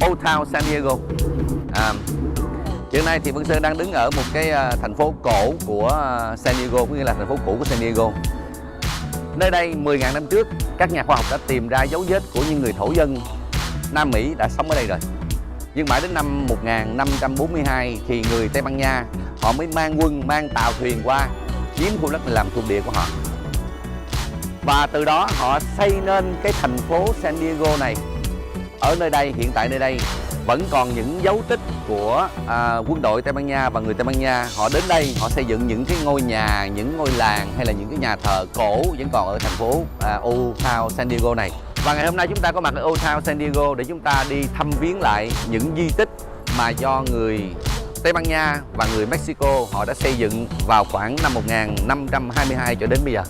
Old Town San Diego. Hiện nay thì Vân Sơn đang đứng ở một cái thành phố cổ của San Diego, có nghĩa là thành phố cũ của San Diego. Nơi đây 10.000 năm trước, các nhà khoa học đã tìm ra dấu vết của những người thổ dân Nam Mỹ đã sống ở đây rồi. Nhưng mãi đến năm 1542 thì người Tây Ban Nha họ mới mang quân, mang tàu thuyền qua chiếm khu đất này làm thuộc địa của họ. Và từ đó họ xây nên cái thành phố San Diego này. Ở nơi đây, hiện tại nơi đây vẫn còn những dấu tích của quân đội Tây Ban Nha và người Tây Ban Nha. Họ đến đây, họ xây dựng những cái ngôi nhà, những ngôi làng hay là những cái nhà thờ cổ vẫn còn ở thành phố Old Town San Diego này. Và ngày hôm nay chúng ta có mặt ở Old Town San Diego để chúng ta đi thăm viếng lại những di tích mà do người Tây Ban Nha và người Mexico họ đã xây dựng vào khoảng năm 1522 cho đến bây giờ.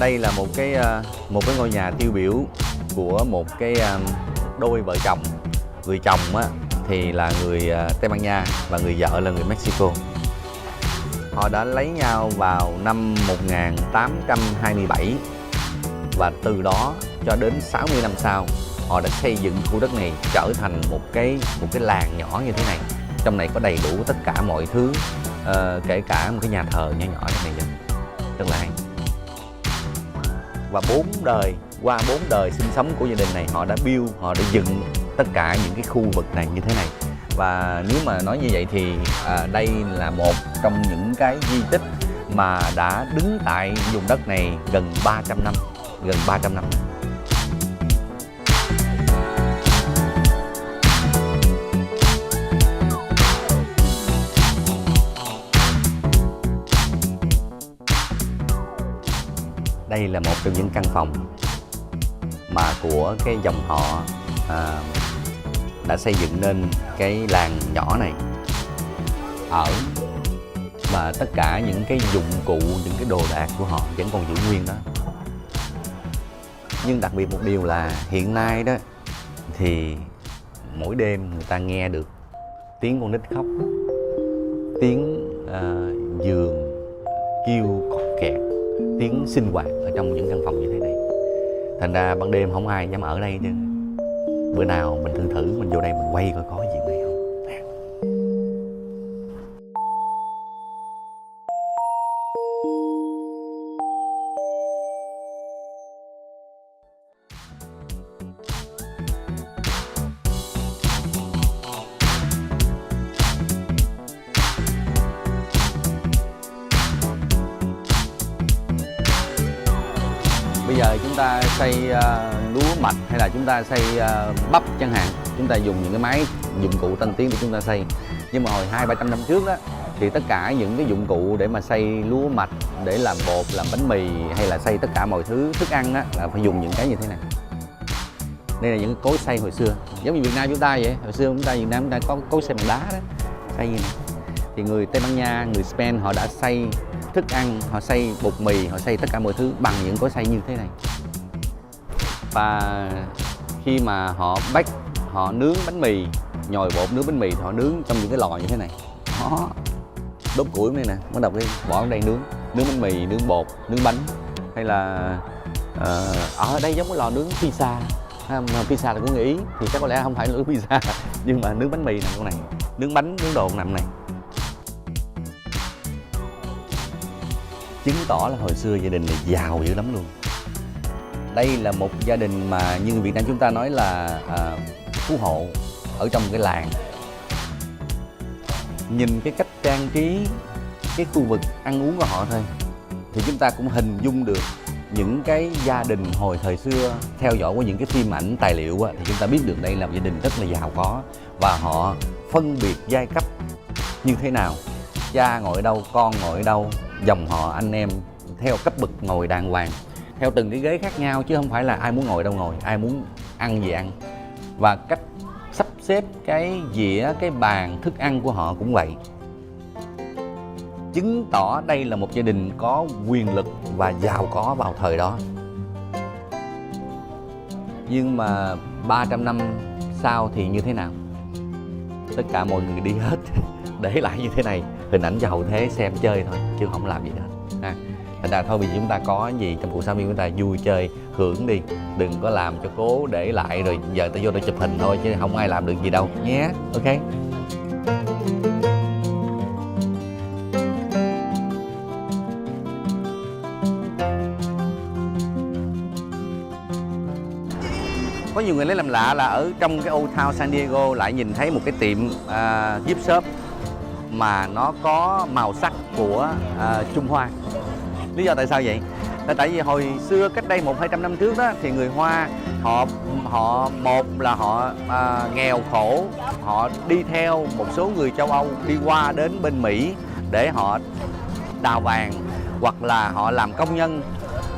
Đây là một cái ngôi nhà tiêu biểu của một cái đôi vợ chồng. Người chồng thì là người Tây Ban Nha và người vợ là người Mexico. Họ đã lấy nhau vào năm 1827 và từ đó cho đến 60 năm sau họ đã xây dựng khu đất này trở thành một cái làng nhỏ như thế này. Trong này có đầy đủ tất cả mọi thứ, kể cả một cái nhà thờ nhỏ nhỏ trong này rất là hay. Và qua 4 đời sinh sống của gia đình này, họ đã dựng tất cả những cái khu vực này như thế này. Và nếu mà nói như vậy thì đây là một trong những cái di tích mà đã đứng tại vùng đất này gần 300 năm. Đây là một trong những căn phòng mà của cái dòng họ đã xây dựng nên cái làng nhỏ này ở, và tất cả những cái dụng cụ, những cái đồ đạc của họ vẫn còn giữ nguyên đó. Nhưng đặc biệt một điều là hiện nay đó thì mỗi đêm người ta nghe được tiếng con nít khóc, tiếng giường kêu cọt kẹt, tiếng sinh hoạt ở trong những căn phòng như thế này. Thành ra ban đêm không ai dám ở đây chứ. Bữa nào mình thử mình vô đây mình quay coi có gì này không. Bây giờ chúng ta xay lúa mạch hay là chúng ta xay bắp chẳng hạn, chúng ta dùng những cái máy dụng cụ tân tiến để chúng ta xay. Nhưng mà hồi 200-300 năm trước á, thì tất cả những cái dụng cụ để mà xay lúa mạch, để làm bột, làm bánh mì hay là xay tất cả mọi thứ thức ăn á, là phải dùng những cái như thế này. Đây là những cái cối xay hồi xưa, giống như Việt Nam chúng ta vậy. Hồi xưa Việt Nam chúng ta có cối xay bằng đá đó, xay như này. Thì người Tây Ban Nha, người Spain họ đã xay thức ăn, họ xay bột mì, họ xay tất cả mọi thứ bằng những cối xay như thế này. Và khi mà họ nướng bánh mì, nhồi bột nướng bánh mì thì họ nướng trong những cái lò như thế này. Đó, đốt củi này nè, bắt đầu đi bỏ ở đây nướng bánh mì, nướng bột, nướng bánh. Hay là ở đây giống cái lò nướng pizza. Pizza là của người Ý thì chắc có lẽ không phải là nướng pizza, nhưng mà nướng bánh mì nằm con này, nướng bánh, nướng đồ nằm này. Chứng tỏ là hồi xưa gia đình này giàu dữ lắm luôn. Đây là một gia đình mà như Việt Nam chúng ta nói là phú hộ ở trong cái làng. Nhìn cái cách trang trí cái khu vực ăn uống của họ thôi thì chúng ta cũng hình dung được những cái gia đình hồi thời xưa. Theo dõi qua những cái phim ảnh tài liệu thì chúng ta biết được đây là một gia đình rất là giàu có, và họ phân biệt giai cấp như thế nào. Cha ngồi ở đâu, con ngồi ở đâu, dòng họ anh em theo cấp bậc ngồi đàng hoàng, theo từng cái ghế khác nhau, chứ không phải là ai muốn ngồi đâu ngồi, ai muốn ăn gì ăn. Và cách sắp xếp cái dĩa, cái bàn thức ăn của họ cũng vậy. Chứng tỏ đây là một gia đình có quyền lực và giàu có vào thời đó. Nhưng mà 300 năm sau thì như thế nào? tất cả mọi người đi hết để lại như thế này, hình ảnh cho hậu thế xem chơi thôi chứ không làm gì hết ha. Thành ra thôi, vì chúng ta có gì trong cuộc sống chúng ta vui chơi hưởng đi, đừng có làm cho cố để lại rồi giờ ta vô đây chụp hình thôi chứ không ai làm được gì đâu nhé. Ok. Có nhiều người lấy làm lạ là ở trong cái Old Town San Diego lại nhìn thấy một cái tiệm gift shop mà nó có màu sắc của Trung Hoa. Lý do tại sao vậy? Là tại vì hồi xưa cách đây 100-200 năm trước đó thì người Hoa họ một là họ nghèo khổ, họ đi theo một số người châu Âu đi qua đến bên Mỹ để họ đào vàng hoặc là họ làm công nhân.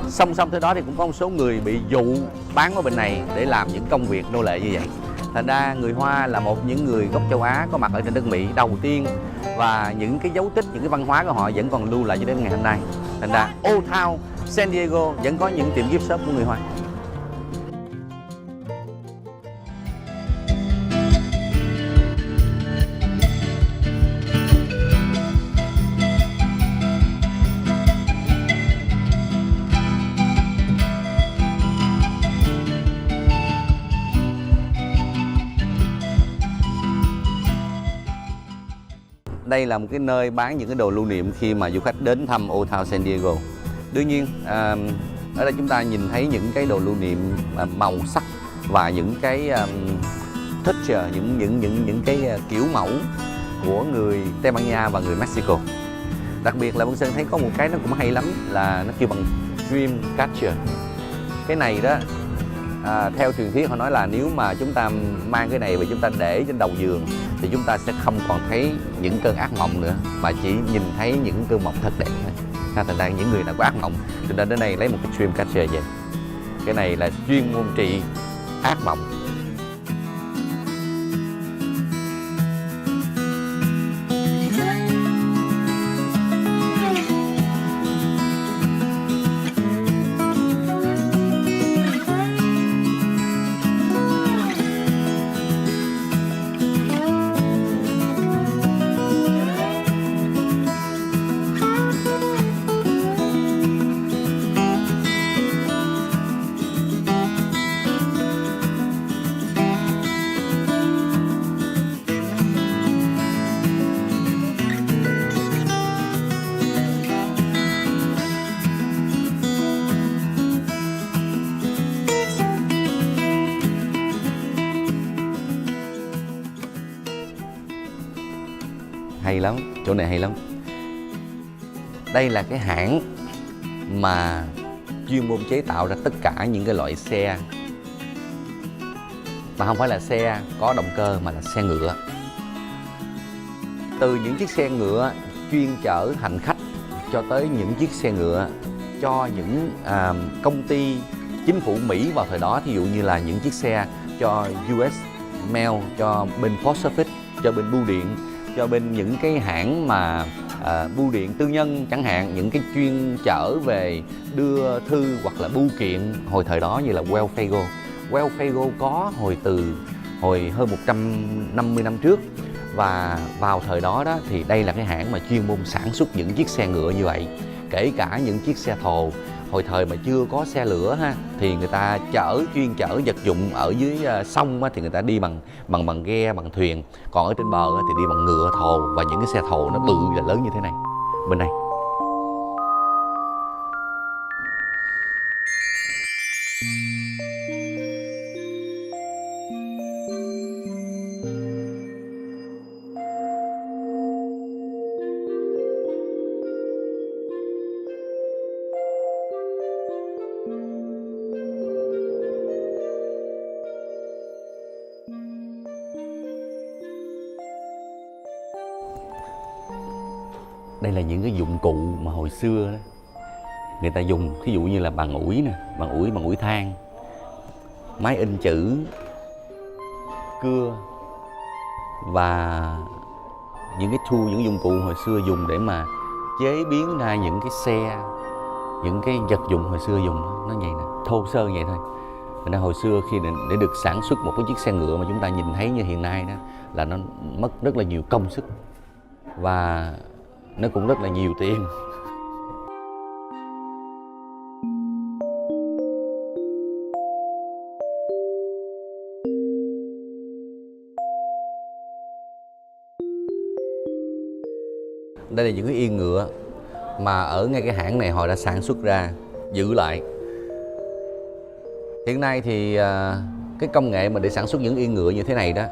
Song song thế đó thì cũng có một số người bị dụ bán ở bên này để làm những công việc nô lệ như vậy. Thành ra người Hoa là một những người gốc châu Á có mặt ở trên đất Mỹ đầu tiên, và những cái dấu tích, những cái văn hóa của họ vẫn còn lưu lại cho đến ngày hôm nay. Thành ra Old Town San Diego vẫn có những tiệm gift shop của người Hoa. Đây là một cái nơi bán những cái đồ lưu niệm khi mà du khách đến thăm Old Town San Diego. Đương nhiên ở đây chúng ta nhìn thấy những cái đồ lưu niệm màu sắc và những cái texture, những cái kiểu mẫu của người Tây Ban Nha và người Mexico. Đặc biệt là Vân Sơn thấy có một cái nó cũng hay lắm là nó kêu bằng Dream Catcher. Cái này đó theo truyền thuyết họ nói là nếu mà chúng ta mang cái này và chúng ta để trên đầu giường thì chúng ta sẽ không còn thấy những cơn ác mộng nữa, mà chỉ nhìn thấy những cơn mộng thật đẹp thôi. Thành ra những người nào có ác mộng thì đến đây lấy một cái Dream Catcher về. Cái này là chuyên môn trị ác mộng. Hay lắm, chỗ này hay lắm. Đây là cái hãng mà chuyên môn chế tạo ra tất cả những cái loại xe mà không phải là xe có động cơ mà là xe ngựa. Từ những chiếc xe ngựa chuyên chở hành khách cho tới những chiếc xe ngựa cho những công ty chính phủ Mỹ vào thời đó, thí dụ như là những chiếc xe cho US Mail, cho bên Post Office, cho bên bưu điện, cho bên những cái hãng mà bưu điện tư nhân chẳng hạn, những cái chuyên chở về đưa thư hoặc là bưu kiện hồi thời đó như là Wells Fargo. Wells Fargo có hồi hơn 150 năm trước, và vào thời đó thì đây là cái hãng mà chuyên môn sản xuất những chiếc xe ngựa như vậy. Kể cả những chiếc xe thồ hồi thời mà chưa có xe lửa ha, thì người ta chuyên chở vật dụng ở dưới sông thì người ta đi bằng ghe, bằng thuyền, còn ở trên bờ thì đi bằng ngựa thồ, và những cái xe thồ nó bự và lớn như thế này. Bên đây đây là những cái dụng cụ mà hồi xưa đó, người ta dùng, ví dụ như là bằng ủi nè, bằng ủi than, máy in chữ, cưa, và những cái tool, những dụng cụ hồi xưa dùng để mà chế biến ra những cái xe, những cái vật dụng hồi xưa dùng. Nó vậy nè, thô sơ vậy thôi. Nên hồi xưa khi để được sản xuất một cái chiếc xe ngựa mà chúng ta nhìn thấy như hiện nay đó là nó mất rất là nhiều công sức và nó cũng rất là nhiều tiền. Đây là những cái yên ngựa mà ở ngay cái hãng này họ đã sản xuất ra, giữ lại. Hiện nay thì cái công nghệ mà để sản xuất những yên ngựa như thế này đó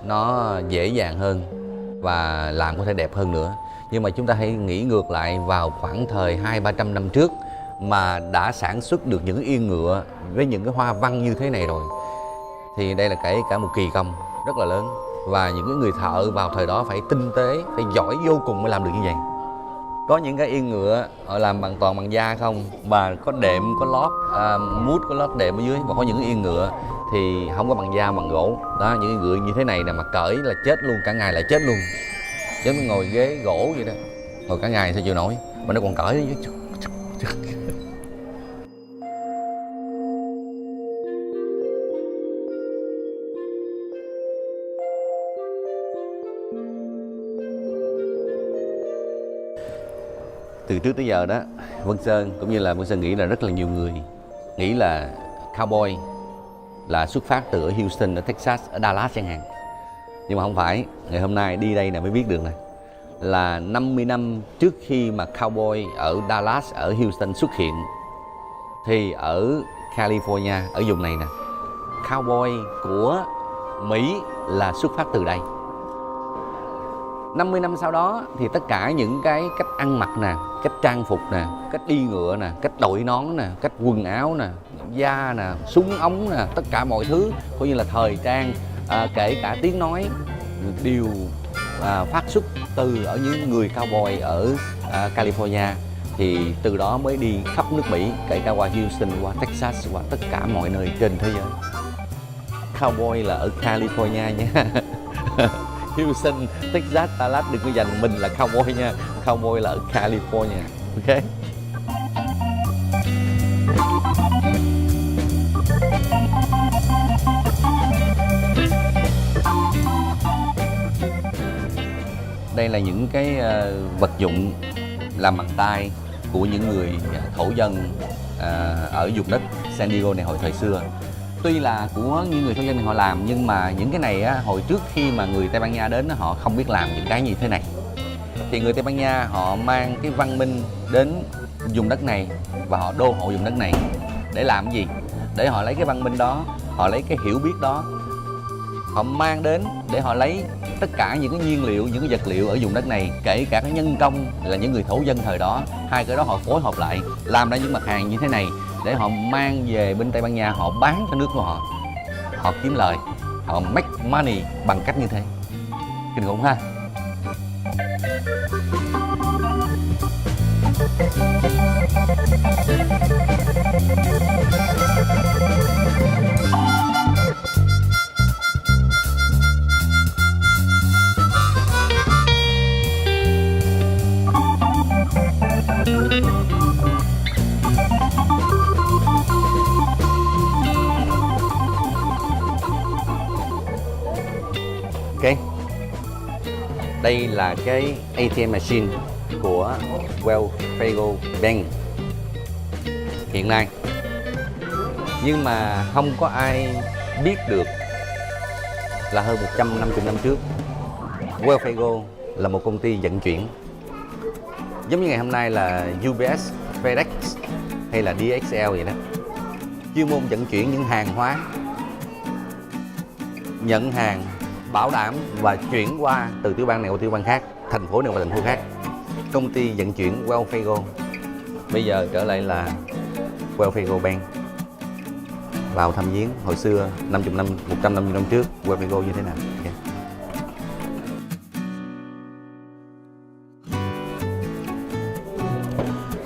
nó dễ dàng hơn và làm có thể đẹp hơn nữa. Nhưng mà chúng ta hãy nghĩ ngược lại vào khoảng thời 200-300 năm trước mà đã sản xuất được những yên ngựa với những cái hoa văn như thế này rồi, thì đây là kể cả một kỳ công rất là lớn. Và những cái người thợ vào thời đó phải tinh tế, phải giỏi vô cùng mới làm được như vậy. Có những cái yên ngựa họ làm toàn bằng da không, mà có đệm, có lót mút, có lót đệm ở dưới. Và có những cái yên ngựa thì không có bằng da, bằng gỗ. Đó, những cái ngựa như thế này nè mà cởi là chết luôn, cả ngày lại chết luôn. Giống như ngồi ghế gỗ vậy đó, ngồi cả ngày sao chịu nổi, mà nó còn cởi ở dưới. Từ trước tới giờ đó, Vân Sơn cũng như là Vân Sơn nghĩ là rất là nhiều người nghĩ là cowboy là xuất phát từ ở Houston, ở Texas, ở Dallas chẳng hạn. Nhưng mà không phải. Ngày hôm nay đi đây là mới biết được này, là 50 năm trước khi mà cowboy ở Dallas, ở Houston xuất hiện, thì ở California, ở vùng này nè, cowboy của Mỹ là xuất phát từ đây. 50 năm sau đó thì tất cả những cái cách ăn mặc nè, cách trang phục nè, cách đi ngựa nè, cách đội nón nè, cách quần áo nè, da nè, súng ống nè, tất cả mọi thứ coi như là thời trang, kể cả tiếng nói đều phát xuất từ ở những người cowboy ở California. Thì từ đó mới đi khắp nước Mỹ, kể cả qua Houston, qua Texas, qua tất cả mọi nơi trên thế giới. Cowboy là ở California nha. Houston, Texas, Dallas đừng có dành mình là cowboy nha. Cowboy là ở California. Ok. Đây là những cái vật dụng làm bằng tay của những người thổ dân ở vùng đất San Diego này hồi thời xưa. Tuy là của những người thổ dân này họ làm, nhưng mà những cái này á, hồi trước khi mà người Tây Ban Nha đến họ không biết làm những cái như thế này. Thì người Tây Ban Nha họ mang cái văn minh đến vùng đất này và họ đô hộ vùng đất này để làm cái gì? Để họ lấy cái văn minh đó, họ lấy cái hiểu biết đó, họ mang đến để họ lấy tất cả những cái nhiên liệu, những cái vật liệu ở vùng đất này, kể cả cái nhân công là những người thổ dân thời đó. Hai cái đó họ phối hợp lại làm ra những mặt hàng như thế này để họ mang về bên Tây Ban Nha, họ bán cho nước của họ, họ kiếm lời, họ make money bằng cách như thế. Kinh khủng ha. Ok. Đây là cái ATM machine của Wells Fargo Bank hiện nay. Nhưng mà không có ai biết được là hơn 150 năm trước, Wells Fargo là một công ty vận chuyển. Giống như ngày hôm nay là UPS, FedEx hay là DHL vậy đó. Chuyên môn vận chuyển những hàng hóa, nhận hàng, bảo đảm và chuyển qua từ tiểu bang này qua tiểu bang khác, thành phố này qua thành phố khác. Công ty vận chuyển Wells Fargo bây giờ trở lại là Wells Fargo Bank. Vào thăm viếng hồi xưa 50 năm, 150 năm trước Wells Fargo như thế nào. Okay.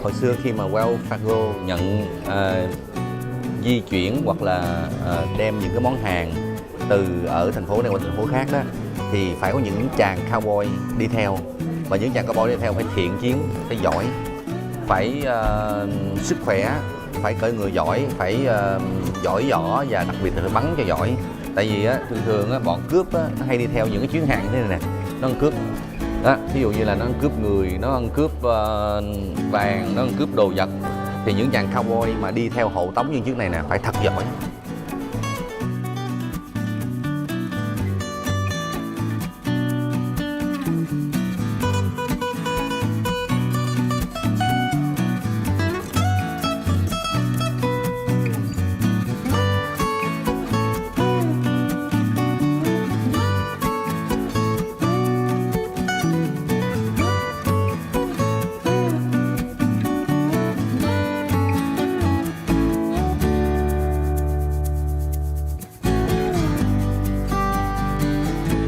Hồi xưa khi mà Wells Fargo nhận di chuyển hoặc là đem những cái món hàng từ ở thành phố này qua thành phố khác đó, thì phải có những chàng cowboy đi theo. Và những chàng cowboy đi theo phải thiện chiến, phải giỏi, phải sức khỏe phải cởi ngựa giỏi, phải giỏi võ và đặc biệt là phải bắn cho giỏi. Tại vì á, thường á, bọn cướp á, nó hay đi theo những cái chuyến hàng như thế này nè, nó ăn cướp đó, ví dụ như là nó ăn cướp người, nó ăn cướp vàng, nó ăn cướp đồ vật, thì những chàng cowboy mà đi theo hộ tống như chiếc này nè phải thật giỏi.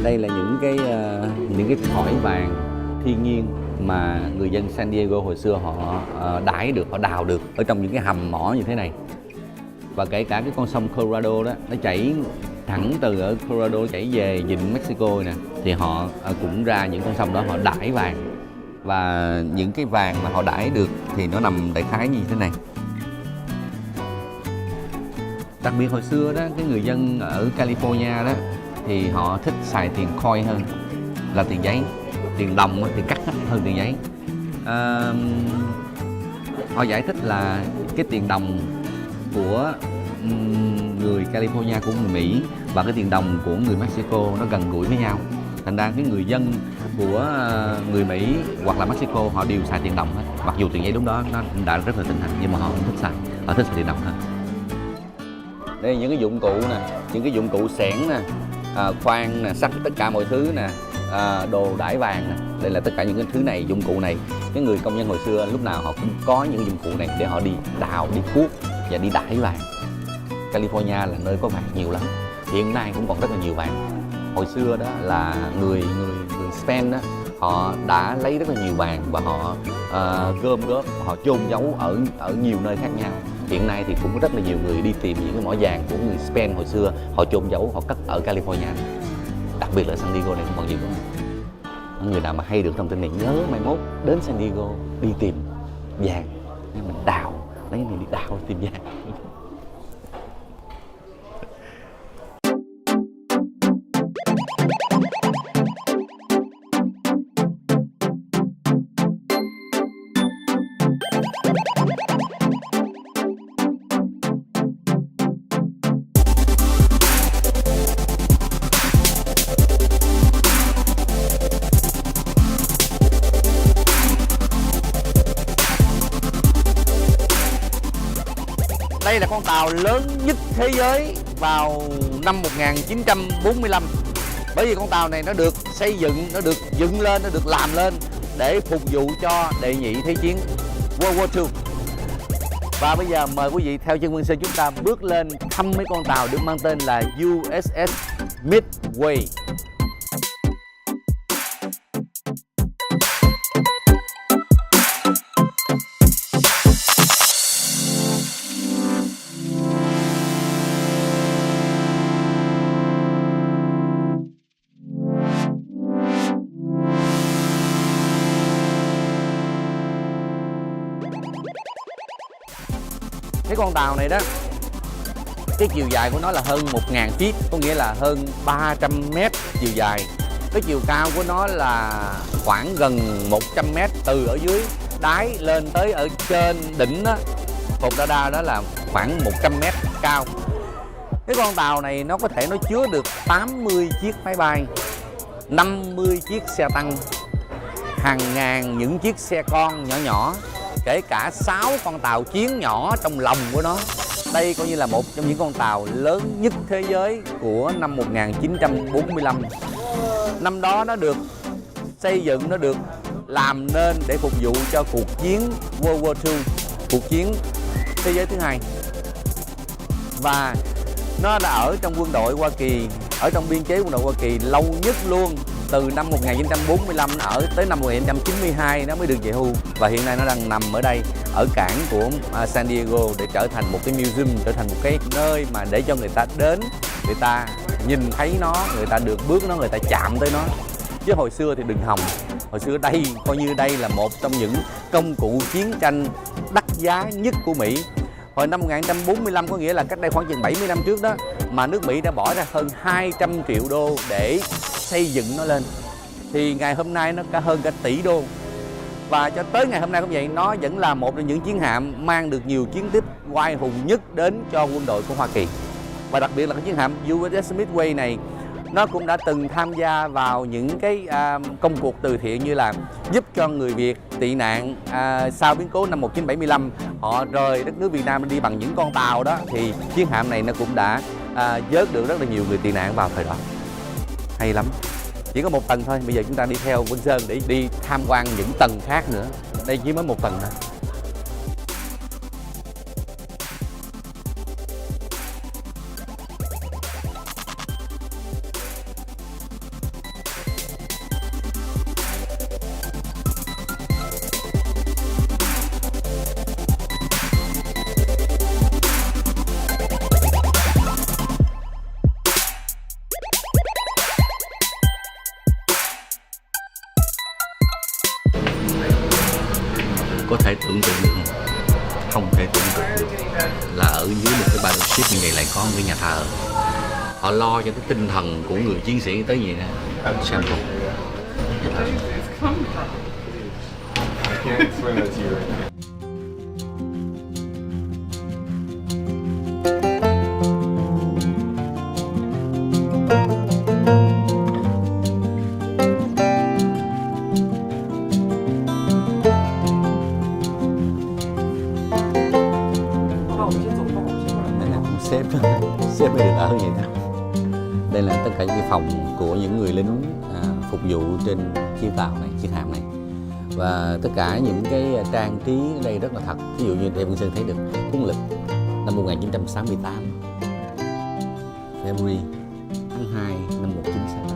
Đây là những cái thỏi vàng thiên nhiên mà người dân San Diego hồi xưa họ đãi được, họ đào được ở trong những cái hầm mỏ như thế này. Và kể cả cái con sông Colorado đó, nó chảy thẳng từ ở Colorado chảy về vịnh Mexico nè, thì họ cũng ra những con sông đó họ đãi vàng. Và những cái vàng mà họ đãi được thì nó nằm đại khái như thế này. Đặc biệt hồi xưa đó, cái người dân ở California đó thì họ thích xài tiền coin hơn là tiền giấy. Tiền đồng thì cắt hơn tiền giấy. Họ giải thích là cái tiền đồng của người California, của người Mỹ và cái tiền đồng của người Mexico nó gần gũi với nhau. Thành ra cái người dân của người Mỹ hoặc là Mexico họ đều xài tiền đồng hết. Mặc dù tiền giấy lúc đó nó đã rất là thịnh hành, nhưng mà họ không thích xài, họ thích xài tiền đồng hơn. Đây là những cái dụng cụ nè, những cái dụng cụ xẻng nè, khoan nè, sắt, tất cả mọi thứ nè, đồ đãi vàng nè. Đây là tất cả những cái thứ này, dụng cụ này. Cái người công nhân hồi xưa lúc nào họ cũng có những dụng cụ này để họ đi đào, đi cuốc và đi đãi vàng. California là nơi có vàng nhiều lắm. Hiện nay cũng còn rất là nhiều vàng. Hồi xưa đó là người Spain đó, họ đã lấy rất là nhiều vàng và họ gom góp, họ chôn giấu ở nhiều nơi khác nhau. Hiện nay thì cũng có rất là nhiều người đi tìm những cái mỏ vàng của người Spain hồi xưa, họ chôn giấu, họ cất ở California. Đặc biệt là San Diego này cũng còn nhiều lắm. Người nào mà hay được thông tin này nhớ mai mốt đến San Diego đi tìm vàng, nên mình đào, lấy mình đi đào tìm vàng. Đây là con tàu lớn nhất thế giới vào năm 1945. Bởi vì con tàu này nó được xây dựng, nó được dựng lên, nó được làm lên để phục vụ cho đệ nhị thế chiến World War II. Và bây giờ mời quý vị theo chân Quân Sơn chúng ta bước lên thăm mấy con tàu được mang tên là USS Midway. Cái con tàu này đó, cái chiều dài của nó là hơn 1000 feet, có nghĩa là hơn 300 mét chiều dài. Cái chiều cao của nó là khoảng gần 100 mét, từ ở dưới đáy lên tới ở trên đỉnh đó, cột radar đó là khoảng 100 mét cao. Cái con tàu này nó có thể nó chứa được 80 chiếc máy bay, 50 chiếc xe tăng, hàng ngàn những chiếc xe con nhỏ nhỏ, kể cả 6 con tàu chiến nhỏ trong lòng của nó. Đây coi như là một trong những con tàu lớn nhất thế giới của năm 1945. Năm đó nó được xây dựng, nó được làm nên để phục vụ cho cuộc chiến World War II, cuộc chiến thế giới thứ hai. Và nó đã ở trong quân đội Hoa Kỳ, ở trong biên chế quân đội Hoa Kỳ lâu nhất luôn. Từ năm 1945 nó ở tới năm 1992 nó mới được về hưu. Và hiện nay nó đang nằm ở đây, ở cảng của San Diego, để trở thành một cái museum, trở thành một cái nơi mà để cho người ta đến, người ta nhìn thấy nó, người ta được bước nó, người ta chạm tới nó. Chứ hồi xưa thì đừng hòng. Hồi xưa đây, coi như đây là một trong những công cụ chiến tranh đắt giá nhất của Mỹ. Hồi năm 1945 có nghĩa là cách đây khoảng chừng 70 năm trước đó, mà nước Mỹ đã bỏ ra hơn 200 triệu đô để xây dựng nó lên. Thì ngày hôm nay nó hơn cả tỷ đô. Và cho tới ngày hôm nay cũng vậy, nó vẫn là một trong những chiến hạm mang được nhiều chiến tích oai hùng nhất đến cho quân đội của Hoa Kỳ. Và đặc biệt là cái chiến hạm USS Midway này, nó cũng đã từng tham gia vào những cái công cuộc từ thiện, như là giúp cho người Việt tị nạn sau biến cố năm 1975 họ rời đất nước Việt Nam đi bằng những con tàu đó, thì chiến hạm này nó cũng đã vớt được rất là nhiều người tị nạn vào thời đó. Hay lắm. Chỉ có một tầng thôi, bây giờ chúng ta đi theo Vinh Sơn để đi tham quan những tầng khác nữa. Đây chỉ mới một tầng thôi. Có thể tưởng tượng được không? Không thể tưởng tượng được là ở dưới một cái battleship như vậy lại có một cái nhà thờ. Họ lo cho cái tinh thần của người chiến sĩ tới vậy nè. Xem không? Sếp mới được ở vậy đó. Đây là tất cả những cái phòng của những người lính phục vụ trên chiếc tàu này, chiếc hạm này. Và tất cả những cái trang trí ở đây rất là thật. Ví dụ như Vinh Sơn thấy được cuốn lịch năm 1968, February tháng 2 năm 1968.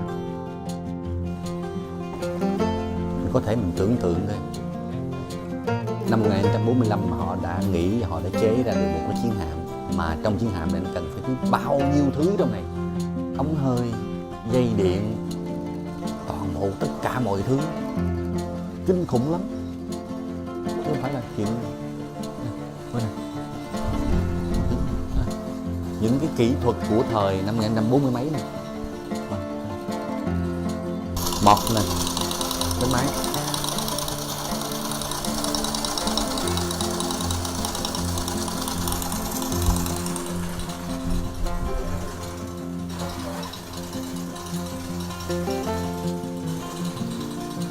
Mình có thể mình tưởng tượng thôi. Năm 1945 mà họ đã nghĩ, họ đã chế ra được một cái chiến hạm, mà trong chiến hạm này cần phải có bao nhiêu thứ trong này, ống hơi, dây điện, toàn bộ tất cả mọi thứ, kinh khủng lắm, chứ không phải là chuyện những cái kỹ thuật của thời năm 1940 mấy này, mọt này, cái máy.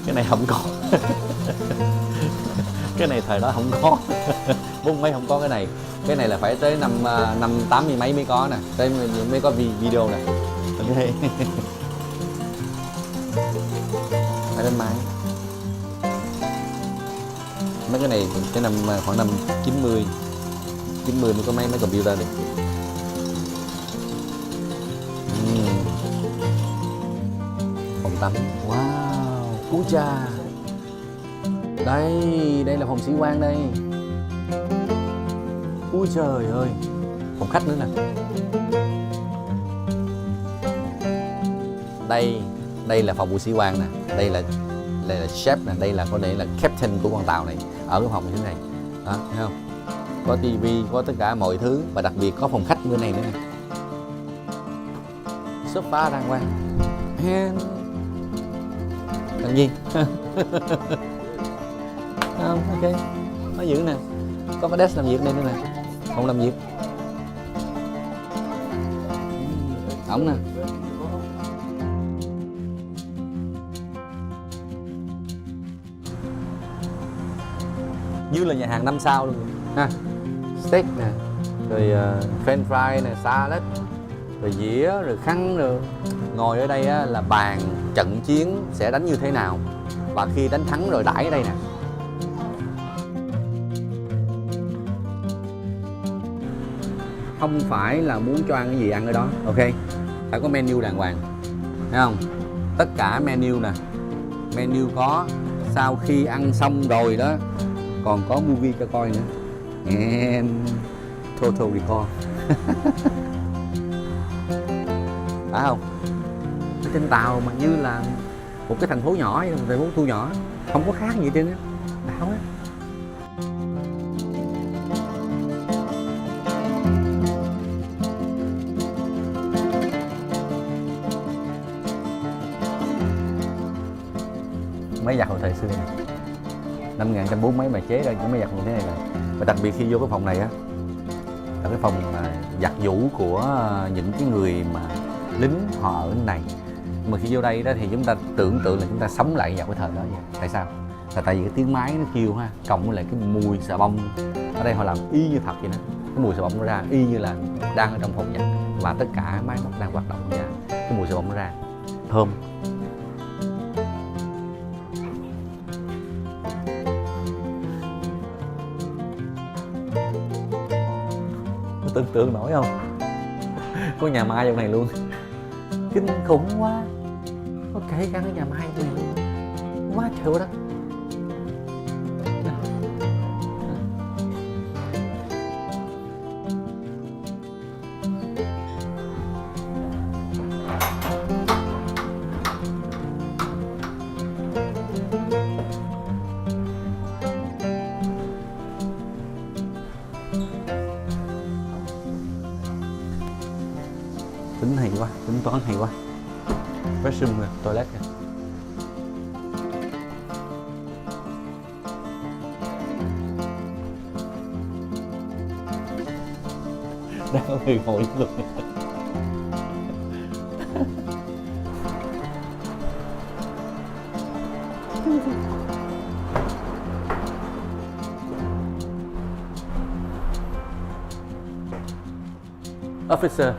Cái này không có. Cái này thời đó không có. 40 mấy không có cái này. Cái này là phải tới năm 80 mấy mới có nè. Tới mới có video nè. Okay. Phải đến máy. Mấy cái này cái năm khoảng năm 90 mới có mấy computer được. Phòng tắm. Wow. Úi cha. Đây là phòng sĩ quan đây. Ui trời ơi. Phòng khách nữa nè. Đây là phòng của sĩ quan nè. Đây là chef nè. Đây là có thể là captain của con tàu này. Ở cái phòng như thế này. Đó, thấy không? Có tivi, có tất cả mọi thứ. Và đặc biệt có phòng khách bên này nữa nè. Sofa đàng hoàng. Làm gì? Không, ok. Nó giữ nè. Có cái desk làm việc đây nữa nè. Không làm việc. Ổng nè. Như là nhà hàng 5 sao luôn ha. Steak nè, rồi french fry nè, salad, rồi dĩa, rồi khăn, rồi ngồi ở đây á, là bàn trận chiến sẽ đánh như thế nào, và khi đánh thắng rồi đãi ở đây nè. Không phải là muốn cho ăn cái gì ăn ở đó, ok? Phải có menu đàng hoàng, thấy không? Tất cả menu nè, menu có. Sau khi ăn xong rồi đó, còn có movie cho coi nữa. And Total Recall. Phải không? Ở trên tàu mà như là một cái thành phố nhỏ, một thành phố thu nhỏ, không có khác gì trên đó. Đảo á. máy giặt hồi thời xưa này. Năm 1940 mấy mà chế ra những máy giặt như thế này rồi. Và đặc biệt khi vô cái phòng này á, là cái phòng giặt giũ của những cái người mà lính họ ở này. Mà khi vô đây đó thì chúng ta tưởng tượng là chúng ta sống lại vào cái thời đó vậy. Tại sao? Là tại vì cái tiếng máy nó kêu ha, cộng với lại cái mùi xà bông ở đây họ làm y như thật vậy đó. Cái mùi xà bông nó ra y như là đang ở trong phòng giặt và tất cả máy móc đang hoạt động ra, cái mùi xà bông nó ra thơm. Tưởng tượng nổi không? Có nhà mai trong này luôn, kinh khủng quá. Có kể cả cái nhà mai trong này luôn, quá trời đó. Tính hay quá, tính toán hay quá. Restroom nè, toilet nè. Đang có người ngồi luôn. Officer.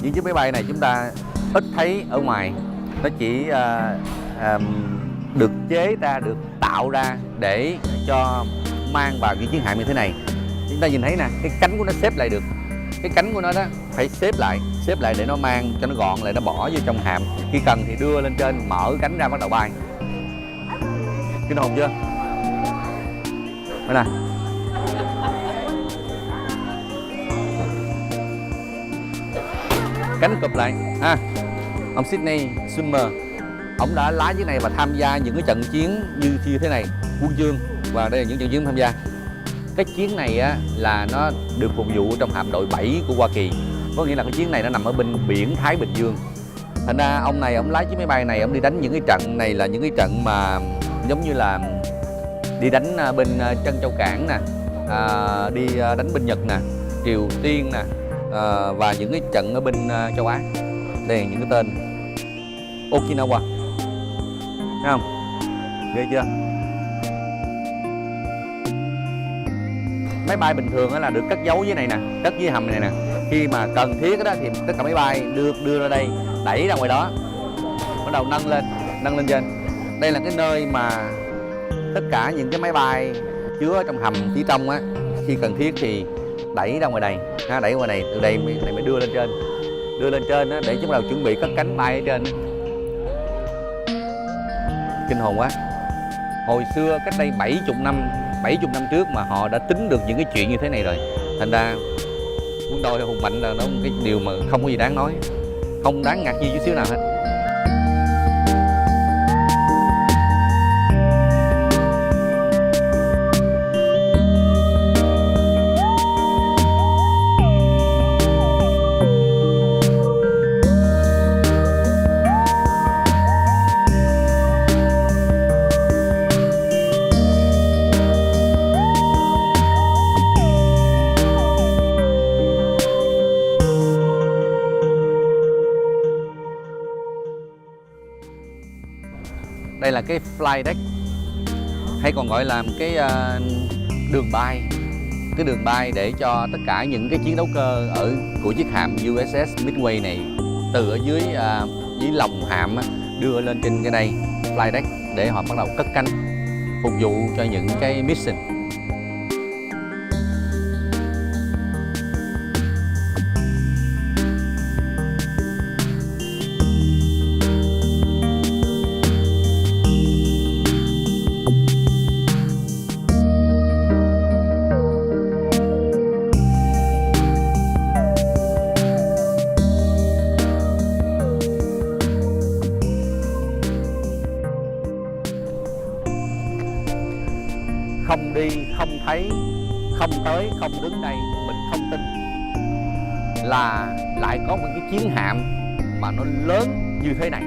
Những chiếc máy bay này chúng ta ít thấy ở ngoài, nó chỉ được chế ra, được tạo ra để cho mang vào những chiến hạm như thế này. Chúng ta nhìn thấy nè, cái cánh của nó xếp lại được, cái cánh của nó đó phải xếp lại để nó mang cho nó gọn lại, nó bỏ vô trong hạm. Khi cần thì đưa lên trên, mở cánh ra bắt đầu bay. Kinh hồn chưa? Đây nè. Cánh cụp lại ha. Ông Sydney Summer, ông đã lái chiếc này và tham gia những cái trận chiến như thế này, quân chương, và đây là những trận chiến tham gia. Cái chiến này á là nó được phục vụ trong hạm đội 7 của Hoa Kỳ, có nghĩa là cái chiến này nó nằm ở bên biển Thái Bình Dương. Thành ra ông này ông lái chiếc máy bay này, ông đi đánh những cái trận này là những cái trận mà giống như là đi đánh bên Trân Châu Cảng nè, đi đánh bên Nhật nè, Triều Tiên nè, và những cái trận ở bên châu Á. Đây là những cái tên Okinawa, thấy không? Ghê chưa? Máy bay bình thường là được cất giấu dưới này nè, cất dưới hầm này nè. Khi mà cần thiết đó thì tất cả máy bay đưa ra đây, đẩy ra ngoài đó, bắt đầu nâng lên trên. Đây là cái nơi mà tất cả những cái máy bay chứa trong hầm phía trong á, khi cần thiết thì đẩy ra ngoài này, đẩy ngoài này, từ đây mới đưa lên trên đó, để chúng bắt đầu chuẩn bị cất cánh bay ở trên. Kinh hồn quá. Hồi xưa cách đây 70 năm trước mà họ đã tính được những cái chuyện như thế này rồi. Thành ra quân đội hùng mạnh là nó một cái điều mà không có gì đáng nói, không đáng ngạc nhiên chút xíu nào hết. Đây là cái fly deck, hay còn gọi là cái đường bay. cái đường bay để cho tất cả những cái chiến đấu cơ của chiếc hạm USS Midway này từ ở dưới lòng hạm đưa lên trên cái đây flight deck để họ bắt đầu cất cánh phục vụ cho những cái mission. Không đi, không thấy, không tới, không đứng đây, mình không tin là lại có một cái chiến hạm mà nó lớn như thế này.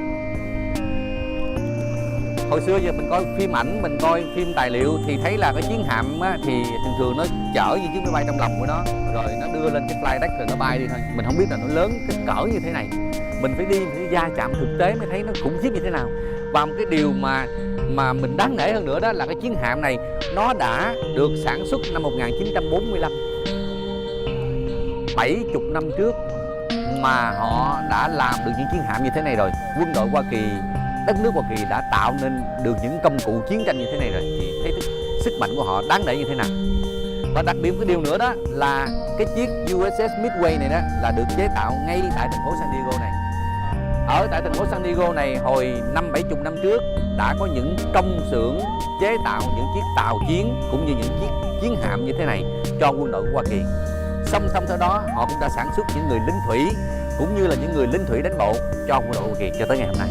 Hồi xưa giờ mình coi phim ảnh, mình coi phim tài liệu thì thấy là cái chiến hạm á, thì thường nó chở như chiếc máy bay trong lòng của nó, rồi nó đưa lên cái flight deck rồi nó bay đi thôi. Mình không biết là nó lớn cái cỡ như thế này. Mình phải đi va chạm thực tế mới thấy nó khủng khiếp như thế nào. Và một cái điều mà mình đáng nể hơn nữa đó là cái chiến hạm này nó đã được sản xuất năm 1945, 70 năm trước mà họ đã làm được những chiến hạm như thế này rồi. Quân đội Hoa Kỳ, đất nước Hoa Kỳ đã tạo nên được những công cụ chiến tranh như thế này rồi, thì thấy sức mạnh của họ đáng nể như thế nào. Và đặc biệt cái điều nữa đó là cái chiếc USS Midway này đó là được chế tạo ngay tại thành phố San Diego này. Ở tại thành phố San Diego này hồi 50-70 năm trước đã có những công xưởng chế tạo những chiếc tàu chiến cũng như những chiếc chiến hạm như thế này cho quân đội của Hoa Kỳ. Song song theo đó họ cũng đã sản xuất những người lính thủy cũng như là những người lính thủy đánh bộ cho quân đội Hoa Kỳ cho tới ngày hôm nay.